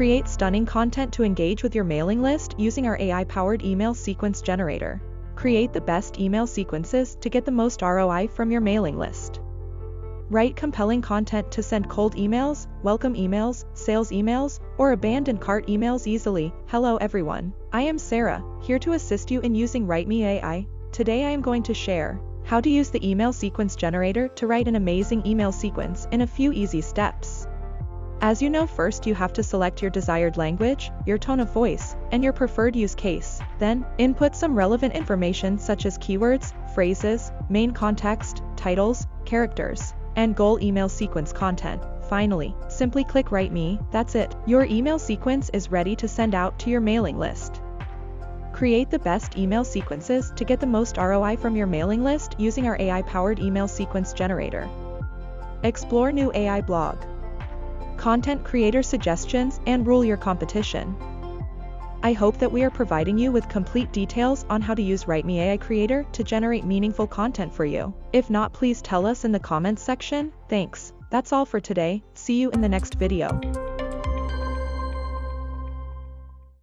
Create stunning content to engage with your mailing list using our AI-powered email sequence generator. Create the best email sequences to get the most ROI from your mailing list. Write compelling content to send cold emails, welcome emails, sales emails, or abandoned cart emails easily. Hello everyone, I am Sarah, here to assist you in using WriteMe AI. Today I am going to share how to use the email sequence generator to write an amazing email sequence in a few easy steps. As you know, first you have to select your desired language, your tone of voice, and your preferred use case. Then, input some relevant information such as keywords, phrases, main context, titles, characters, and goal email sequence content. Finally, simply click Write Me, that's it. Your email sequence is ready to send out to your mailing list. Create the best email sequences to get the most ROI from your mailing list using our AI-powered email sequence generator. Explore new AI blog, content creator suggestions, and rule your competition. I hope that we are providing you with complete details on how to use WriteMe AI Creator to generate meaningful content for you. If not, please tell us in the comments section. Thanks. That's all for today. See you in the next video.